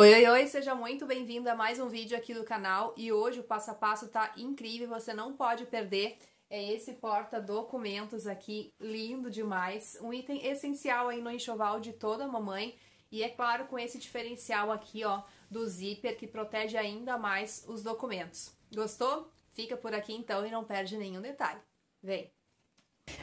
Oi, oi, oi, seja muito bem-vindo a mais um vídeo aqui do canal e hoje o passo a passo tá incrível, você não pode perder. É esse porta-documentos aqui, lindo demais, um item essencial aí no enxoval de toda mamãe e é claro com esse diferencial aqui, ó, do zíper que protege ainda mais os documentos. Gostou? Fica por aqui então e não perde nenhum detalhe. Vem!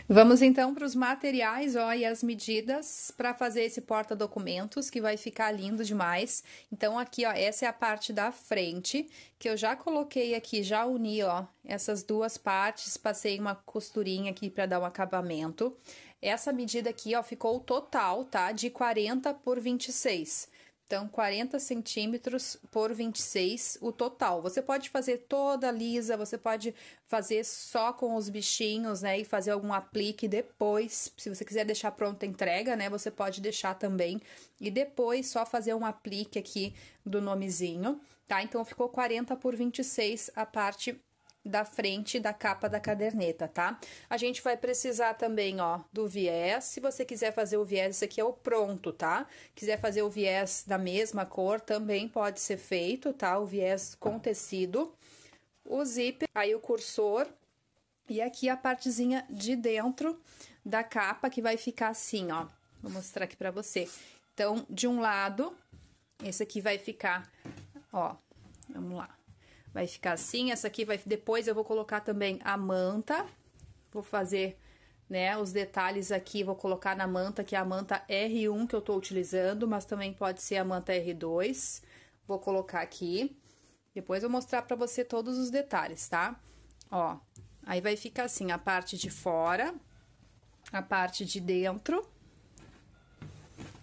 Vamos então para os materiais, ó, e as medidas para fazer esse porta-documentos, que vai ficar lindo demais. Então, aqui, ó, essa é a parte da frente, que eu já coloquei aqui, já uni, ó, essas duas partes, passei uma costurinha aqui para dar um acabamento. Essa medida aqui, ó, ficou o total, tá? De 40 por 26. Então, 40 centímetros por 26, o total. Você pode fazer toda lisa, você pode fazer só com os bichinhos, né? E fazer algum aplique depois. Se você quiser deixar pronta a entrega, né? Você pode deixar também. E depois, só fazer um aplique aqui do nomezinho, tá? Então, ficou 40 por 26 a parte da frente da capa da caderneta, tá? A gente vai precisar também, ó, do viés. Se você quiser fazer o viés, esse aqui é o pronto, tá? Quiser fazer o viés da mesma cor, também pode ser feito, tá? O viés com tecido. O zíper, aí o cursor. E aqui a partezinha de dentro da capa, que vai ficar assim, ó. Vou mostrar aqui pra você. Então, de um lado, esse aqui vai ficar, ó, vamos lá. Vai ficar assim, essa aqui vai... Depois eu vou colocar também a manta. Vou fazer, né, os detalhes aqui, vou colocar na manta, que é a manta R1 que eu tô utilizando, mas também pode ser a manta R2. Vou colocar aqui. Depois eu vou mostrar pra você todos os detalhes, tá? Ó, aí vai ficar assim, a parte de fora, a parte de dentro,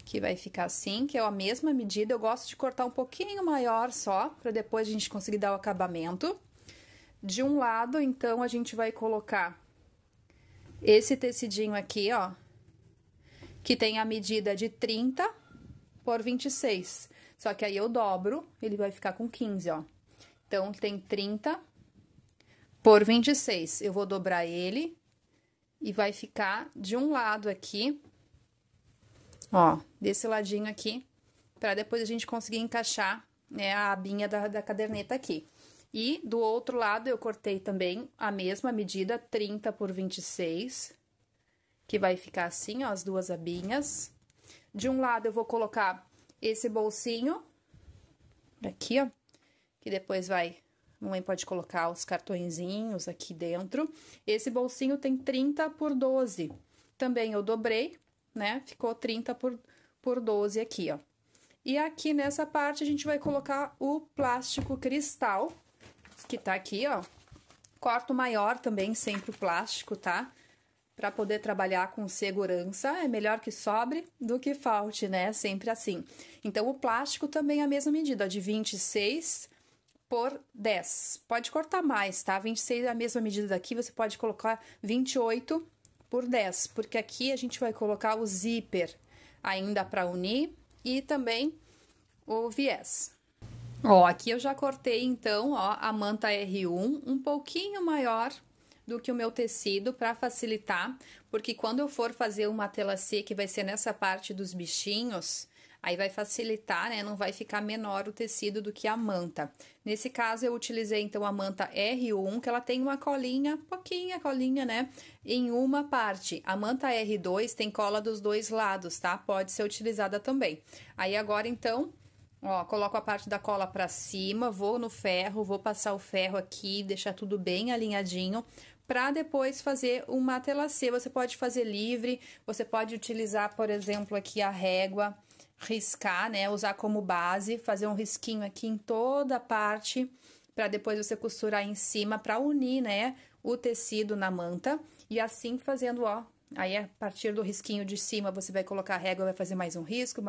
que vai ficar assim, que é a mesma medida. Eu gosto de cortar um pouquinho maior só, para depois a gente conseguir dar o acabamento. De um lado, então, a gente vai colocar esse tecidinho aqui, ó, que tem a medida de 30 por 26. Só que aí eu dobro, ele vai ficar com 15, ó. Então, tem 30 por 26. Eu vou dobrar ele e vai ficar de um lado aqui, ó, desse ladinho aqui, para depois a gente conseguir encaixar, né, a abinha da caderneta aqui. E do outro lado eu cortei também a mesma medida, 30 por 26, que vai ficar assim, ó, as duas abinhas. De um lado eu vou colocar esse bolsinho, aqui, ó, que depois vai... Mamãe pode colocar os cartõezinhos aqui dentro. Esse bolsinho tem 30 por 12. Também eu dobrei, né? Ficou 30 por 12 aqui, ó. E aqui nessa parte a gente vai colocar o plástico cristal, que tá aqui, ó. Corto maior também, sempre o plástico, tá? Pra poder trabalhar com segurança, é melhor que sobre do que falte, né? Sempre assim. Então, o plástico também é a mesma medida, de 26 por 10. Pode cortar mais, tá? 26 é a mesma medida daqui, você pode colocar 28 por 10, porque aqui a gente vai colocar o zíper ainda para unir e também o viés. Ó, aqui eu já cortei então, ó, a manta R1 um pouquinho maior do que o meu tecido para facilitar, porque quando eu for fazer uma telacê que vai ser nessa parte dos bichinhos, aí vai facilitar, né? Não vai ficar menor o tecido do que a manta. Nesse caso, eu utilizei, então, a manta R1, que ela tem uma colinha, pouquinha colinha, né? Em uma parte. A manta R2 tem cola dos dois lados, tá? Pode ser utilizada também. Aí, agora, então, ó, coloco a parte da cola pra cima, vou no ferro, vou passar o ferro aqui, deixar tudo bem alinhadinho, para depois fazer uma telacê. Você pode fazer livre, você pode utilizar, por exemplo, aqui a régua, riscar, né, usar como base, fazer um risquinho aqui em toda a parte, para depois você costurar em cima, para unir, né, o tecido na manta, e assim fazendo, ó, aí a partir do risquinho de cima, você vai colocar a régua, vai fazer mais um risco,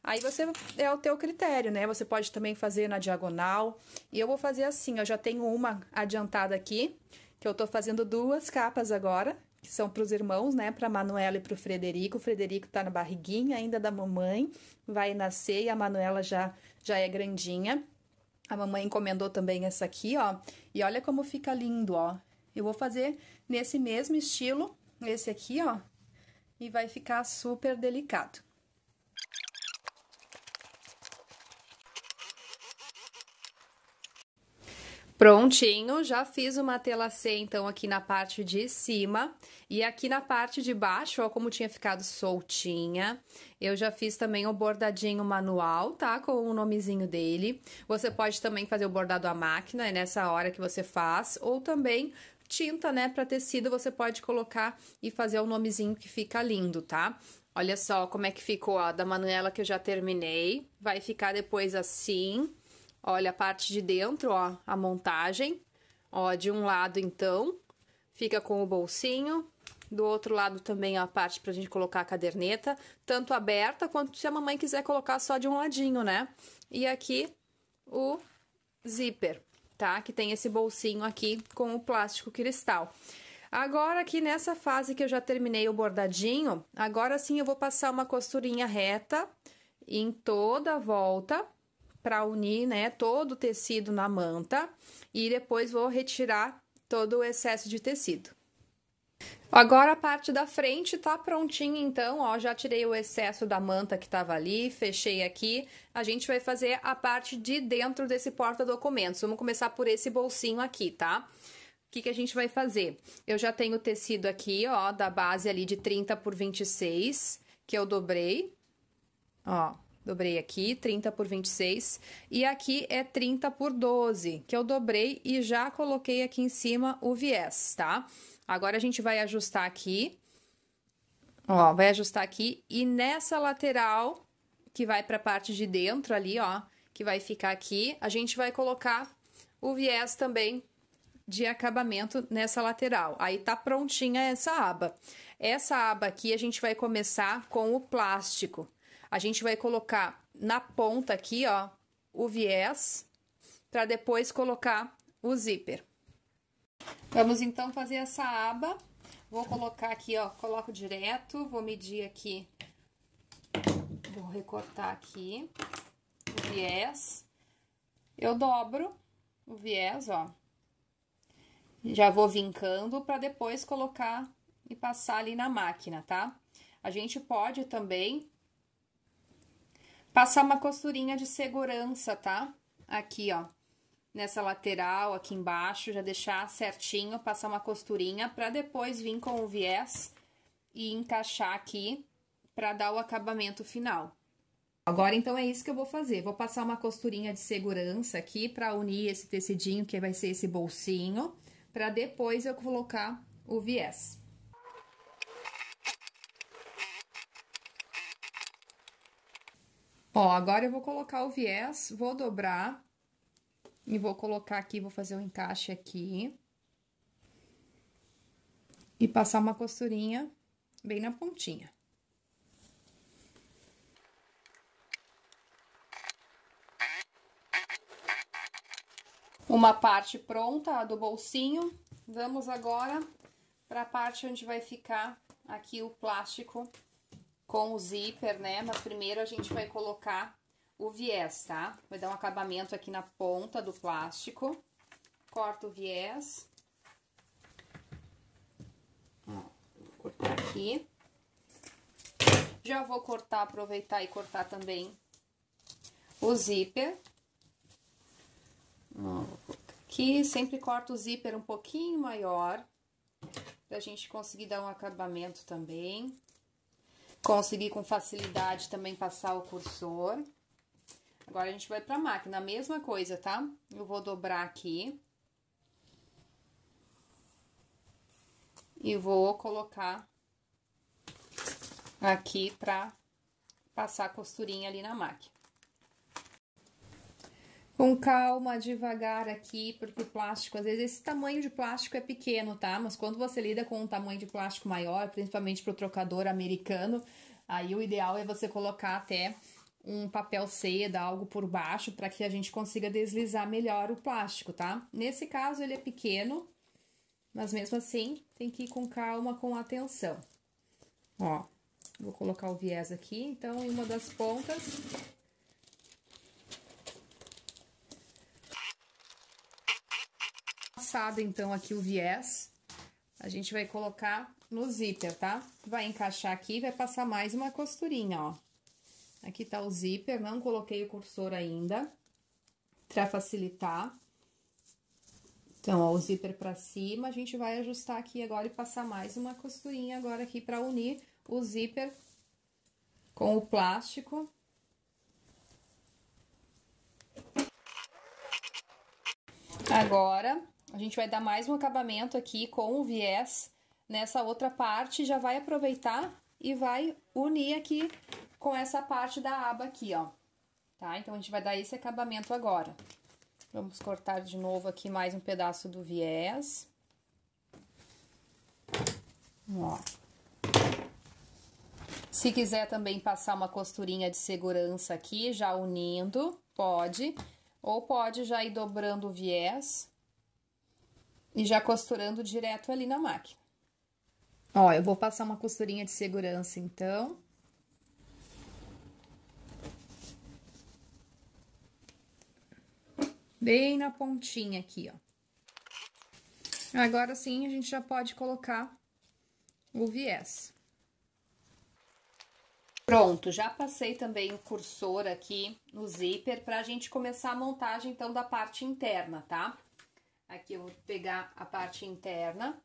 aí você, é o teu critério, né, você pode também fazer na diagonal, e eu vou fazer assim, eu já tenho uma adiantada aqui, que eu tô fazendo duas capas agora, que são para os irmãos, né, para a Manuela e para o Frederico. O Frederico tá na barriguinha ainda da mamãe, vai nascer e a Manuela já é grandinha. A mamãe encomendou também essa aqui, ó, e olha como fica lindo, ó. Eu vou fazer nesse mesmo estilo, esse aqui, ó, e vai ficar super delicado. Prontinho, já fiz uma telacê, então, aqui na parte de cima. E aqui na parte de baixo, ó, como tinha ficado soltinha, eu já fiz também o bordadinho manual, tá? Com o nomezinho dele. Você pode também fazer o bordado à máquina, é nessa hora que você faz. Ou também tinta, né, para tecido, você pode colocar e fazer o nomezinho que fica lindo, tá? Olha só como é que ficou, ó, da Manuela que eu já terminei. Vai ficar depois assim. Olha a parte de dentro, ó, a montagem. Ó, de um lado, então, fica com o bolsinho. Do outro lado também a parte pra gente colocar a caderneta, tanto aberta quanto se a mamãe quiser colocar só de um ladinho, né? E aqui o zíper, tá? Que tem esse bolsinho aqui com o plástico cristal. Agora, aqui nessa fase que eu já terminei o bordadinho, agora sim eu vou passar uma costurinha reta em toda a volta, para unir, né, todo o tecido na manta, e depois vou retirar todo o excesso de tecido. Agora a parte da frente tá prontinha, então, ó, já tirei o excesso da manta que tava ali, fechei aqui. A gente vai fazer a parte de dentro desse porta-documentos. Vamos começar por esse bolsinho aqui, tá? O que que a gente vai fazer? Eu já tenho o tecido aqui, ó, da base ali de 30 por 26, que eu dobrei, ó. Dobrei aqui, 30 por 26, e aqui é 30 por 12, que eu dobrei e já coloquei aqui em cima o viés, tá? Agora, a gente vai ajustar aqui, ó, vai ajustar aqui, e nessa lateral, que vai pra parte de dentro ali, ó, que vai ficar aqui, a gente vai colocar o viés também de acabamento nessa lateral. Aí, tá prontinha essa aba. Essa aba aqui, a gente vai começar com o plástico. A gente vai colocar na ponta aqui, ó, o viés, para depois colocar o zíper. Vamos, então, fazer essa aba. Vou colocar aqui, ó, coloco direto, vou medir aqui, vou recortar aqui o viés. Eu dobro o viés, ó. Já vou vincando para depois colocar e passar ali na máquina, tá? A gente pode também passar uma costurinha de segurança, tá? Aqui, ó, nessa lateral, aqui embaixo, já deixar certinho, passar uma costurinha pra depois vir com o viés e encaixar aqui pra dar o acabamento final. Agora, então, é isso que eu vou fazer. Vou passar uma costurinha de segurança aqui pra unir esse tecidinho, que vai ser esse bolsinho, pra depois eu colocar o viés. Ó, agora eu vou colocar o viés, vou dobrar e vou colocar aqui, vou fazer um encaixe aqui. E passar uma costurinha bem na pontinha. Uma parte pronta, a do bolsinho. Vamos agora para a parte onde vai ficar aqui o plástico com o zíper, né? Mas primeiro a gente vai colocar o viés, tá? Vai dar um acabamento aqui na ponta do plástico. Corta o viés. Ó, vou cortar aqui. Já vou cortar, aproveitar e cortar também o zíper. Ó, vou cortar aqui. Sempre corto o zíper um pouquinho maior, pra gente conseguir dar um acabamento também. Conseguir com facilidade também passar o cursor. Agora, a gente vai pra máquina, a mesma coisa, tá? Eu vou dobrar aqui. E vou colocar aqui pra passar a costurinha ali na máquina. Com calma, devagar aqui, porque o plástico, às vezes esse tamanho de plástico é pequeno, tá? Mas quando você lida com um tamanho de plástico maior, principalmente pro trocador americano, aí o ideal é você colocar até um papel seda, algo por baixo, para que a gente consiga deslizar melhor o plástico, tá? Nesse caso ele é pequeno, mas mesmo assim tem que ir com calma, com atenção. Ó, vou colocar o viés aqui, então, em uma das pontas. Passado, então, aqui o viés, a gente vai colocar no zíper, tá? Vai encaixar aqui e vai passar mais uma costurinha, ó. Aqui tá o zíper, não coloquei o cursor ainda, pra facilitar. Então, ó, o zíper pra cima, a gente vai ajustar aqui agora e passar mais uma costurinha agora aqui pra unir o zíper com o plástico. Agora, a gente vai dar mais um acabamento aqui com o viés nessa outra parte, já vai aproveitar e vai unir aqui com essa parte da aba aqui, ó. Tá? Então, a gente vai dar esse acabamento agora. Vamos cortar de novo aqui mais um pedaço do viés. Ó. Se quiser também passar uma costurinha de segurança aqui, já unindo, pode. Ou pode já ir dobrando o viés e já costurando direto ali na máquina. Ó, eu vou passar uma costurinha de segurança, então. Bem na pontinha aqui, ó. Agora sim, a gente já pode colocar o viés. Pronto, já passei também o cursor aqui no zíper pra gente começar a montagem, então, da parte interna, tá? Aqui eu vou pegar a parte interna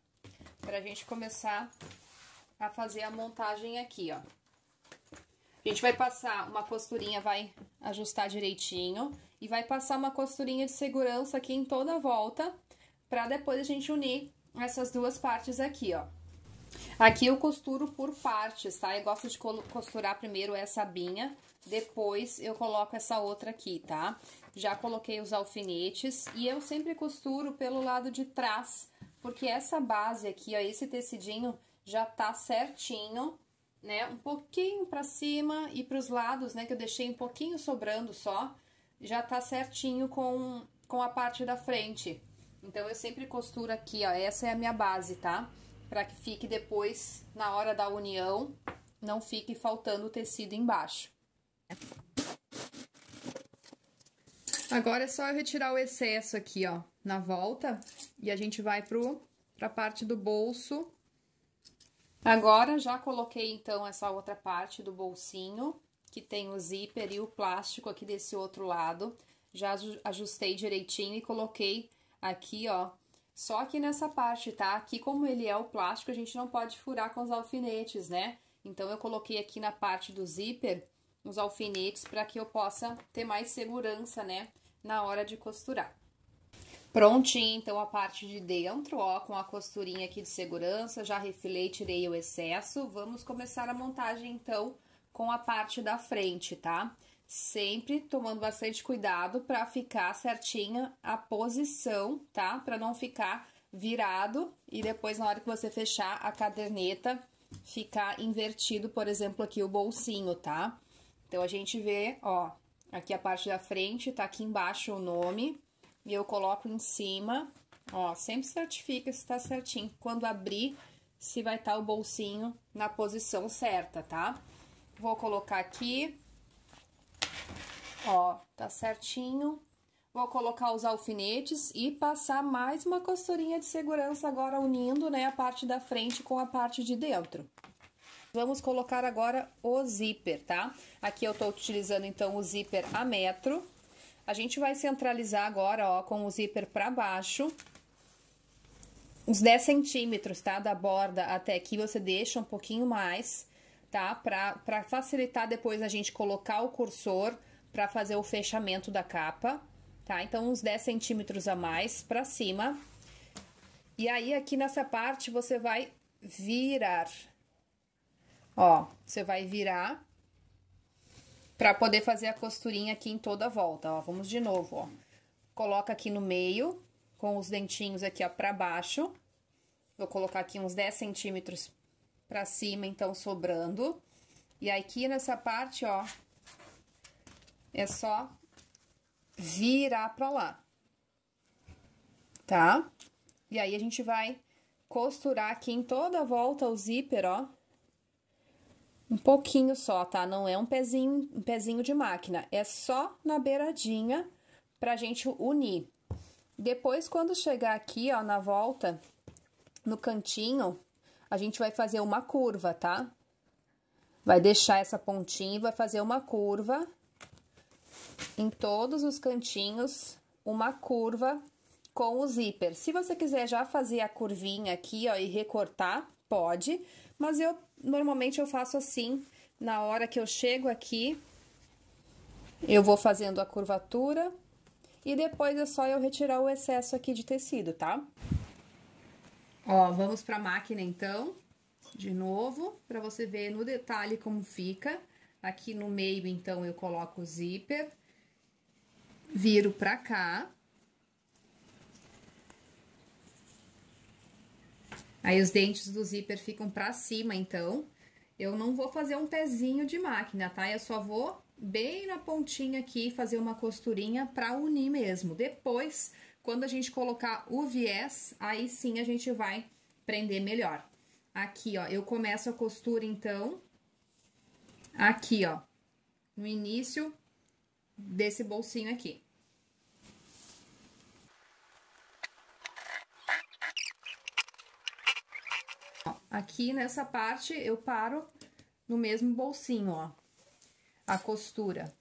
pra gente começar a fazer a montagem aqui, ó. A gente vai passar uma costurinha, vai ajustar direitinho e vai passar uma costurinha de segurança aqui em toda a volta, pra depois a gente unir essas duas partes aqui, ó. Aqui eu costuro por partes, tá? Eu gosto de costurar primeiro essa abinha, depois eu coloco essa outra aqui, tá? Já coloquei os alfinetes e eu sempre costuro pelo lado de trás, porque essa base aqui, ó, esse tecidinho já tá certinho, né? Um pouquinho pra cima e pros lados, né? Que eu deixei um pouquinho sobrando só, já tá certinho com a parte da frente. Então, eu sempre costuro aqui, ó, essa é a minha base, tá? Pra que fique depois, na hora da união, não fique faltando o tecido embaixo. Agora é só eu retirar o excesso aqui, ó, na volta, e a gente vai pra parte do bolso. Agora, já coloquei, então, essa outra parte do bolsinho, que tem o zíper e o plástico aqui desse outro lado. Já ajustei direitinho e coloquei aqui, ó, só aqui nessa parte, tá? Aqui, como ele é o plástico, a gente não pode furar com os alfinetes, né? Então, eu coloquei aqui na parte do zíper os alfinetes para que eu possa ter mais segurança, né? Na hora de costurar. Prontinho, então, a parte de dentro, ó, com a costurinha aqui de segurança, já refilei, tirei o excesso. Vamos começar a montagem, então, com a parte da frente, tá? Sempre tomando bastante cuidado para ficar certinha a posição, tá? Para não ficar virado e depois, na hora que você fechar a caderneta, ficar invertido, por exemplo, aqui o bolsinho, tá? Então, a gente vê, ó, aqui a parte da frente, tá aqui embaixo o nome. E eu coloco em cima, ó, sempre certifica se tá certinho. Quando abrir, se vai estar o bolsinho na posição certa, tá? Vou colocar aqui, ó, tá certinho. Vou colocar os alfinetes e passar mais uma costurinha de segurança agora unindo, né, a parte da frente com a parte de dentro. Vamos colocar agora o zíper, tá? Aqui eu tô utilizando, então, o zíper a metro. A gente vai centralizar agora, ó, com o zíper pra baixo, uns 10 centímetros, tá? Da borda até aqui, você deixa um pouquinho mais, tá? Pra facilitar depois a gente colocar o cursor pra fazer o fechamento da capa, tá? Então, uns 10 centímetros a mais pra cima. E aí, aqui nessa parte, você vai virar. Ó, você vai virar pra poder fazer a costurinha aqui em toda a volta, ó. Vamos de novo, ó. Coloca aqui no meio, com os dentinhos aqui, ó, pra baixo. Vou colocar aqui uns 10 centímetros pra cima, então, sobrando. E aqui nessa parte, ó, é só virar pra lá, tá? E aí, a gente vai costurar aqui em toda a volta o zíper, ó. Um pouquinho só, tá? Não é um pezinho de máquina, é só na beiradinha pra gente unir. Depois, quando chegar aqui, ó, na volta, no cantinho, a gente vai fazer uma curva, tá? Vai deixar essa pontinha e vai fazer uma curva em todos os cantinhos, uma curva com o zíper. Se você quiser já fazer a curvinha aqui, ó, e recortar, pode, mas normalmente eu faço assim, na hora que eu chego aqui, eu vou fazendo a curvatura e depois é só eu retirar o excesso aqui de tecido, tá? Ó, vamos pra máquina então, de novo, pra você ver no detalhe como fica. Aqui no meio, então, eu coloco o zíper, viro pra cá. Aí, os dentes do zíper ficam pra cima, então, eu não vou fazer um pezinho de máquina, tá? Eu só vou bem na pontinha aqui fazer uma costurinha pra unir mesmo. Depois, quando a gente colocar o viés, aí sim a gente vai prender melhor. Aqui, ó, eu começo a costura, então, aqui, ó, no início desse bolsinho aqui. Ó, aqui nessa parte eu paro no mesmo bolsinho, ó, a costura.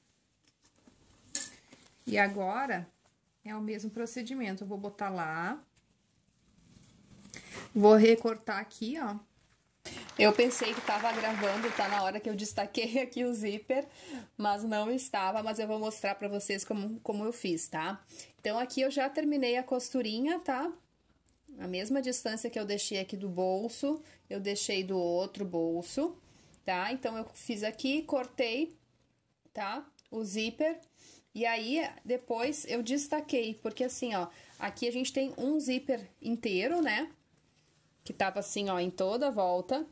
E agora é o mesmo procedimento, eu vou botar lá, vou recortar aqui, ó. Eu pensei que tava gravando, tá na hora que eu destaquei aqui o zíper, mas não estava, mas eu vou mostrar pra vocês como eu fiz, tá? Então, aqui eu já terminei a costurinha, tá? A mesma distância que eu deixei aqui do bolso, eu deixei do outro bolso, tá? Então, eu fiz aqui, cortei, tá? O zíper, e aí, depois eu destaquei, porque assim, ó, aqui a gente tem um zíper inteiro, né? Que tava assim, ó, em toda a volta.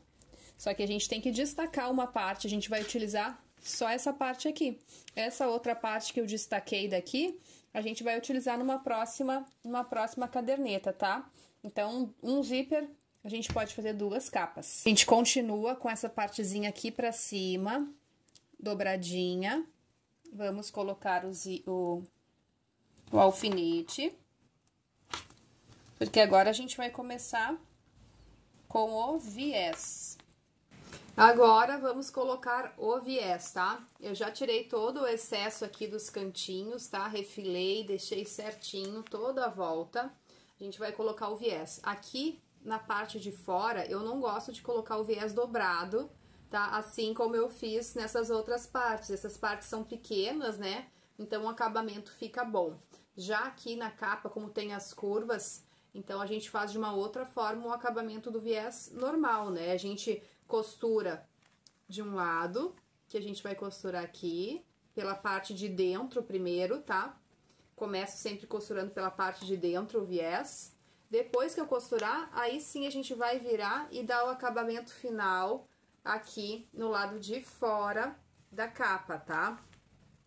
Só que a gente tem que destacar uma parte, a gente vai utilizar só essa parte aqui. Essa outra parte que eu destaquei daqui, a gente vai utilizar numa próxima caderneta, tá? Então, um zíper, a gente pode fazer 2 capas. A gente continua com essa partezinha aqui pra cima, dobradinha. Vamos colocar o alfinete. Porque agora a gente vai começar com o viés. Agora, vamos colocar o viés, tá? Eu já tirei todo o excesso aqui dos cantinhos, tá? Refilei, deixei certinho toda a volta. A gente vai colocar o viés. Aqui, na parte de fora, eu não gosto de colocar o viés dobrado, tá? Assim como eu fiz nessas outras partes. Essas partes são pequenas, né? Então, o acabamento fica bom. Já aqui na capa, como tem as curvas, então, a gente faz de uma outra forma o acabamento do viés normal, né? A gente costura de um lado, que a gente vai costurar aqui, pela parte de dentro primeiro, tá? Começo sempre costurando pela parte de dentro o viés. Depois que eu costurar, aí sim a gente vai virar e dar o acabamento final aqui no lado de fora da capa, tá?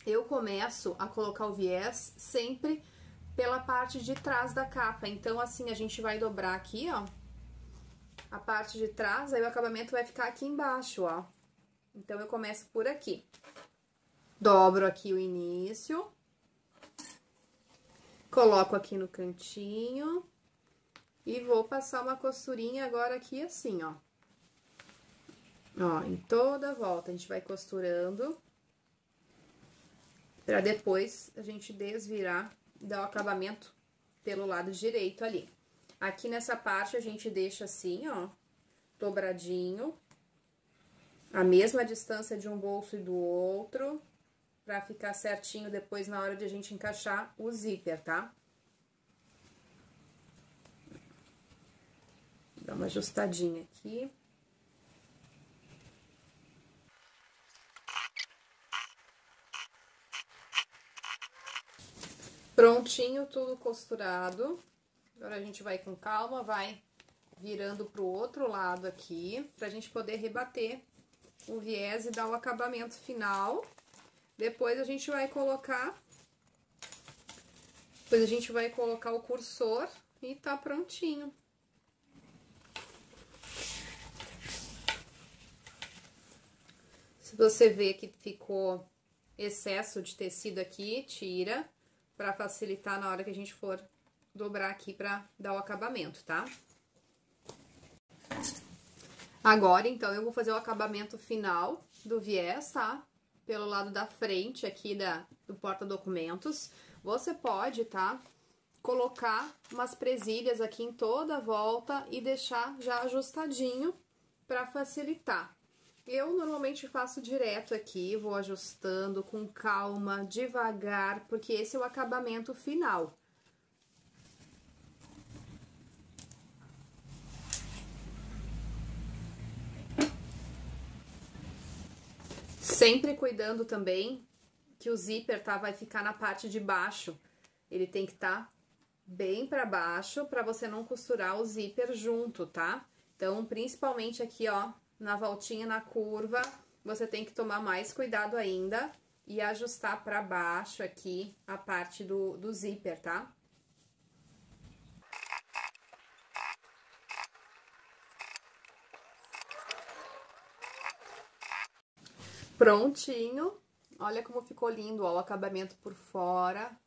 Eu começo a colocar o viés sempre pela parte de trás da capa. Então, assim, a gente vai dobrar aqui, ó, a parte de trás, aí o acabamento vai ficar aqui embaixo, ó. Então, eu começo por aqui. Dobro aqui o início. Coloco aqui no cantinho. E vou passar uma costurinha agora aqui assim, ó. Ó, em toda a volta a gente vai costurando. Pra depois a gente desvirar e dar o acabamento pelo lado direito ali. Aqui nessa parte a gente deixa assim, ó, dobradinho, a mesma distância de um bolso e do outro, pra ficar certinho depois na hora de a gente encaixar o zíper, tá? Dá uma ajustadinha aqui. Prontinho, tudo costurado. Agora, a gente vai com calma, vai virando pro outro lado aqui, pra gente poder rebater o viés e dar o acabamento final. Depois, a gente vai colocar... Depois, a gente vai colocar o cursor e tá prontinho. Se você vê que ficou excesso de tecido aqui, tira, pra facilitar na hora que a gente for dobrar aqui pra dar o acabamento, tá? Agora, então, eu vou fazer o acabamento final do viés, tá? Pelo lado da frente aqui do porta-documentos. Você pode, tá? colocar umas presilhas aqui em toda a volta e deixar já ajustadinho para facilitar. Eu normalmente faço direto aqui, vou ajustando com calma, devagar, porque esse é o acabamento final. Sempre cuidando também que o zíper, tá, vai ficar na parte de baixo. Ele tem que estar bem para baixo para você não costurar o zíper junto, tá? Então, principalmente aqui, ó, na voltinha, na curva, você tem que tomar mais cuidado ainda e ajustar para baixo aqui a parte do zíper, tá? Prontinho. Olha como ficou lindo, ó, o acabamento por fora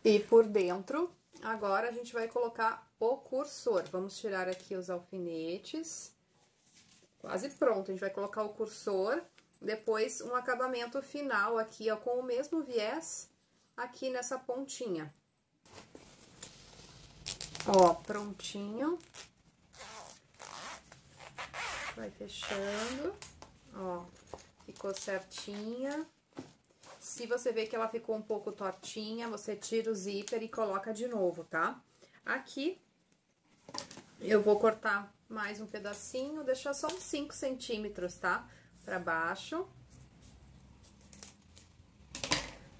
e por dentro. Agora, a gente vai colocar o cursor. Vamos tirar aqui os alfinetes. Quase pronto, a gente vai colocar o cursor. Depois, um acabamento final aqui, ó, com o mesmo viés aqui nessa pontinha. Ó, prontinho. Vai fechando, ó. Ficou certinha. Se você vê que ela ficou um pouco tortinha, você tira o zíper e coloca de novo, tá? Aqui, eu vou cortar mais um pedacinho, deixar só uns 5 centímetros, tá? Pra baixo.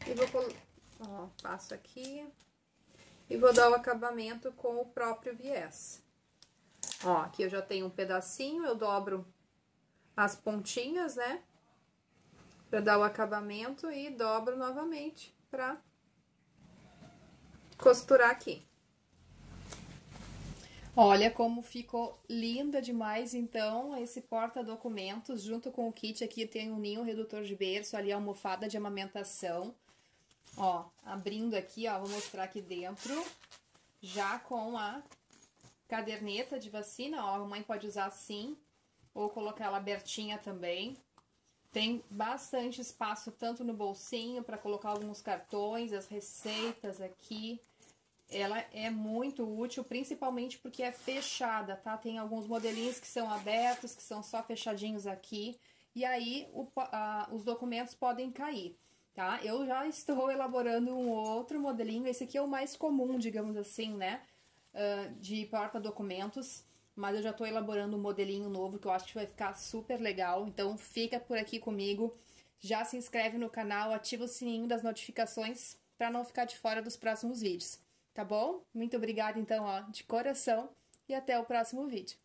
E vou, ó, passo aqui. E vou dar o acabamento com o próprio viés. Ó, aqui eu já tenho um pedacinho, eu dobro as pontinhas, né? Pra dar o acabamento e dobro novamente pra costurar aqui. Olha como ficou linda demais, então, esse porta-documentos, junto com o kit aqui tem um ninho redutor de berço, ali a almofada de amamentação. Ó, abrindo aqui, ó, vou mostrar aqui dentro, já com a caderneta de vacina, ó, a mãe pode usar assim, ou colocar ela abertinha também. Tem bastante espaço, tanto no bolsinho, para colocar alguns cartões, as receitas aqui. Ela é muito útil, principalmente porque é fechada, tá? Tem alguns modelinhos que são abertos, que são só fechadinhos aqui. E aí, os documentos podem cair, tá? Eu já estou elaborando um outro modelinho. Esse aqui é o mais comum, digamos assim, né? De porta-documentos. Mas eu já tô elaborando um modelinho novo que eu acho que vai ficar super legal. Então, fica por aqui comigo. Já se inscreve no canal, ativa o sininho das notificações para não ficar de fora dos próximos vídeos. Tá bom? Muito obrigada, então, ó, de coração. E até o próximo vídeo.